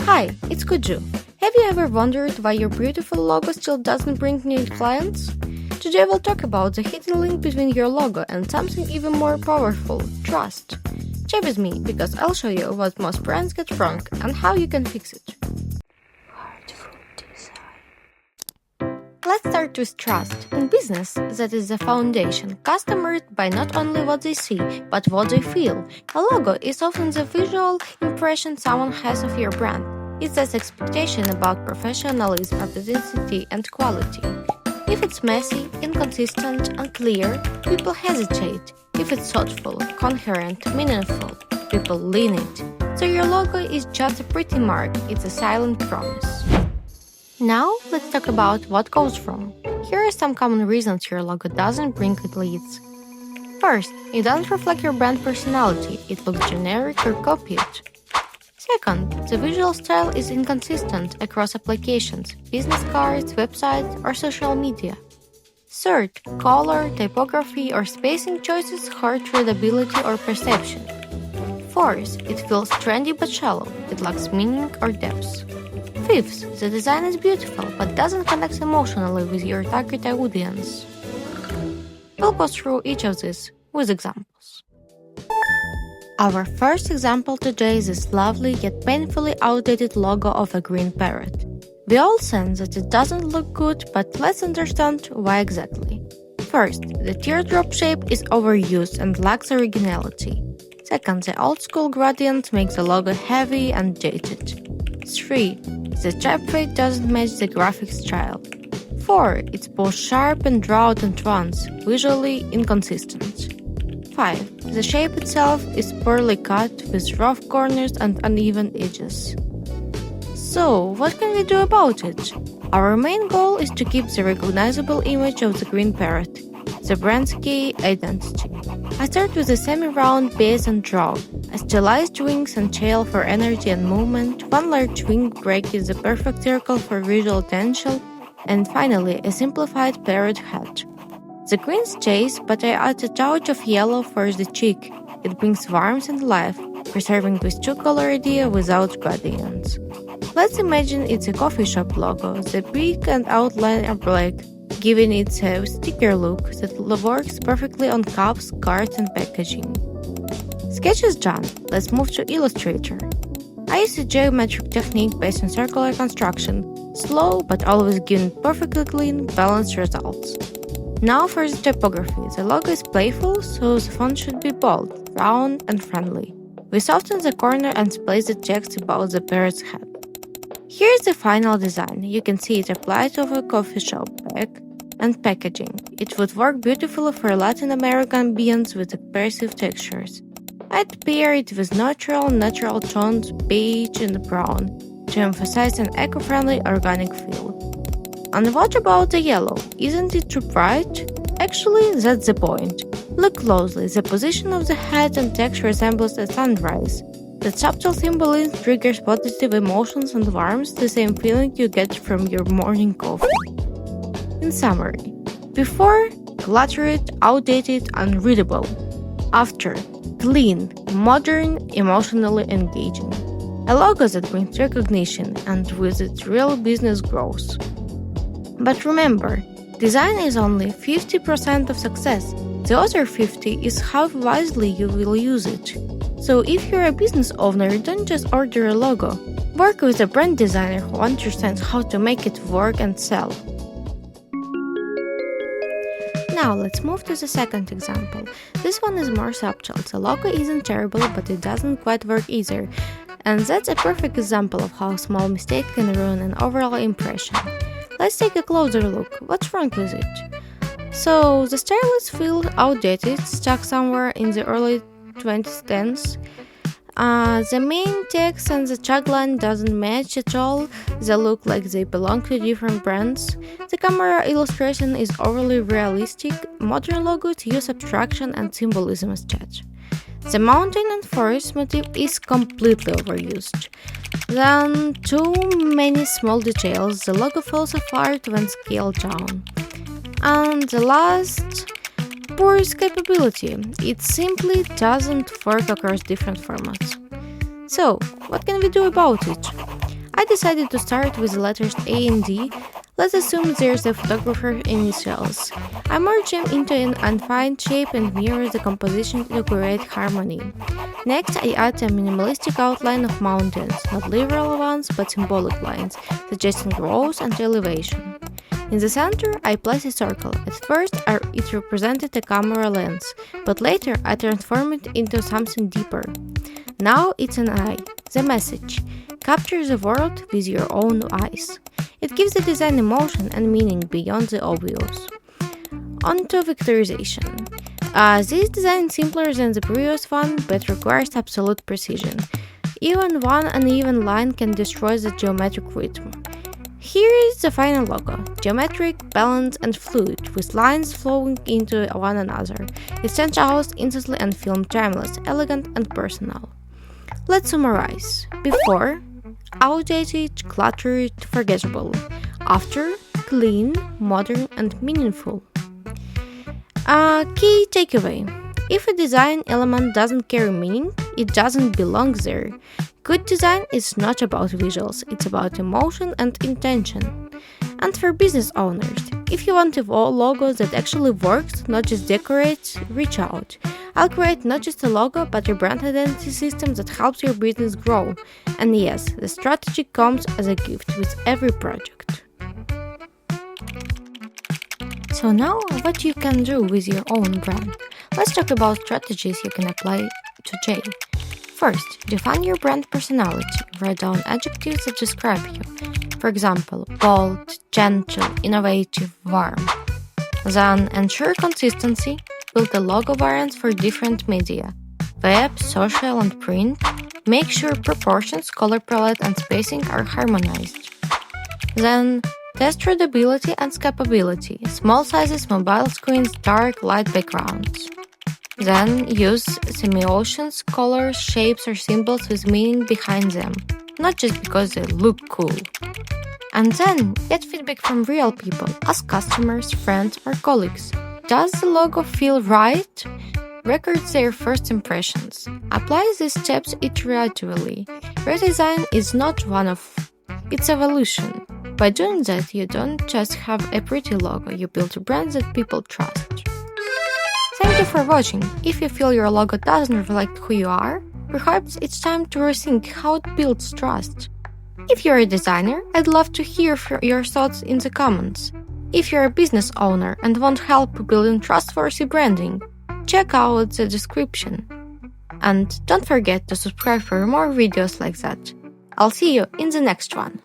Hi, it's Kuju. Have you ever wondered why your beautiful logo still doesn't bring new clients? Today we'll talk about the hidden link between your logo and something even more powerful, trust. Stay with me because I'll show you what most brands get wrong and how you can fix it. Let's start with trust. In business, that is the foundation, customers buy not only what they see, but what they feel. A logo is often the visual impression someone has of your brand. It's that expectation about professionalism, authenticity, and quality. If it's messy, inconsistent, unclear, people hesitate. If it's thoughtful, coherent, meaningful, people lean it. So your logo is just a pretty mark, it's a silent promise. Now, let's talk about what goes wrong. Here are some common reasons your logo doesn't bring good leads. First, it doesn't reflect your brand personality, it looks generic or copied. Second, the visual style is inconsistent across applications, business cards, websites, or social media. Third, color, typography, or spacing choices hurt readability or perception. Fourth, it feels trendy but shallow, it lacks meaning or depth. Fifth, the design is beautiful but doesn't connect emotionally with your target audience. We'll go through each of these with examples. Our first example today is this lovely yet painfully outdated logo of a green parrot. We all sense that it doesn't look good, but let's understand why exactly. First, the teardrop shape is overused and lacks originality. Second, the old-school gradient makes the logo heavy and dated. 3. The typeface doesn't match the graphic style. 4. It's both sharp and raw at once, visually inconsistent. 5. The shape itself is poorly cut with rough corners and uneven edges. So, what can we do about it? Our main goal is to keep the recognizable image of the green parrot, the brand's key identity. I start with a semi-round base and draw, a stylized wings and tail for energy and movement, one large wing break is the perfect circle for visual attention, and finally a simplified parrot head. The green stays, but I add a touch of yellow for the cheek. It brings warmth and life, preserving this two-color idea without gradients. Let's imagine it's a coffee shop logo. The beak and outline are black, giving it a sticker look that works perfectly on cups, cards, and packaging. Sketch is done. Let's move to Illustrator. I use a geometric technique based on circular construction, slow but always giving perfectly clean, balanced results. Now for the typography. The logo is playful, so the font should be bold, round, and friendly. We soften the corner and place the text above the parrot's head. Here's the final design. You can see it applied over a coffee shop bag and packaging. It would work beautifully for Latin American ambience with expressive textures. I'd pair it with natural tones, beige and brown, to emphasize an eco-friendly organic feel. And what about the yellow? Isn't it too bright? Actually, that's the point. Look closely, the position of the head and text resembles a sunrise. The subtle symbolism triggers positive emotions and warmth, the same feeling you get from your morning coffee. In summary, before, cluttered, outdated, unreadable. After, clean, modern, emotionally engaging. A logo that brings recognition and with it real business growth. But remember, design is only 50% of success. The other 50% is how wisely you will use it. So if you're a business owner, don't just order a logo. Work with a brand designer who understands how to make it work and sell. Now let's move to the second example. This one is more subtle. The logo isn't terrible, but it doesn't quite work either. And that's a perfect example of how a small mistake can ruin an overall impression. Let's take a closer look. What's wrong with it? So, the style is feel outdated, stuck somewhere in the early 2010s. The main text and the tagline doesn't match at all. They look like they belong to different brands. The camera illustration is overly realistic. Modern logos use abstraction and symbolism instead. The mountain and forest motif is completely overused. Then, too many small details, the logo falls apart when scaled down. And the last, poor escapability. It simply doesn't work across different formats. So, what can we do about it? I decided to start with the letters A and D. Let's assume there's the photographer initials. I merge them into an undefined shape and mirror the composition to create harmony. Next, I add a minimalistic outline of mountains, not literal ones, but symbolic lines, suggesting growth and elevation. In the center, I place a circle. At first, it represented a camera lens, but later I transformed it into something deeper. Now it's an eye, the message. Capture the world with your own eyes. It gives the design emotion and meaning beyond the obvious. On to vectorization. This design is simpler than the previous one, but requires absolute precision. Even one uneven line can destroy the geometric rhythm. Here is the final logo, geometric, balanced and fluid, with lines flowing into one another. It stands out instantly and feels timeless, elegant and personal. Let's summarize. Before, outdated, cluttered, forgettable. After, clean, modern and meaningful. Key takeaway. If a design element doesn't carry meaning, it doesn't belong there. Good design is not about visuals, it's about emotion and intention. And for business owners, if you want a logo that actually works, not just decorates, reach out. I'll create not just a logo, but a brand identity system that helps your business grow. And yes, the strategy comes as a gift with every project. So now, what you can do with your own brand? Let's talk about strategies you can apply today. First, define your brand personality. Write down adjectives that describe you. For example, bold, gentle, innovative, warm. Then, ensure consistency. Build the logo variants for different media. Web, social, and print. Make sure proportions, color palette, and spacing are harmonized. Then, test readability and scalability. Small sizes, mobile screens, dark, light backgrounds. Then use semiotions, colors, shapes, or symbols with meaning behind them, not just because they look cool. And then get feedback from real people. Ask customers, friends, or colleagues. Does the logo feel right? Record their first impressions. Apply these steps iteratively. Redesign is not one-off, it's evolution. By doing that, you don't just have a pretty logo, you build a brand that people trust. Thank you for watching. If you feel your logo doesn't reflect who you are, perhaps it's time to rethink how it builds trust. If you're a designer, I'd love to hear your thoughts in the comments. If you're a business owner and want help building trustworthy branding, check out the description. And don't forget to subscribe for more videos like that. I'll see you in the next one.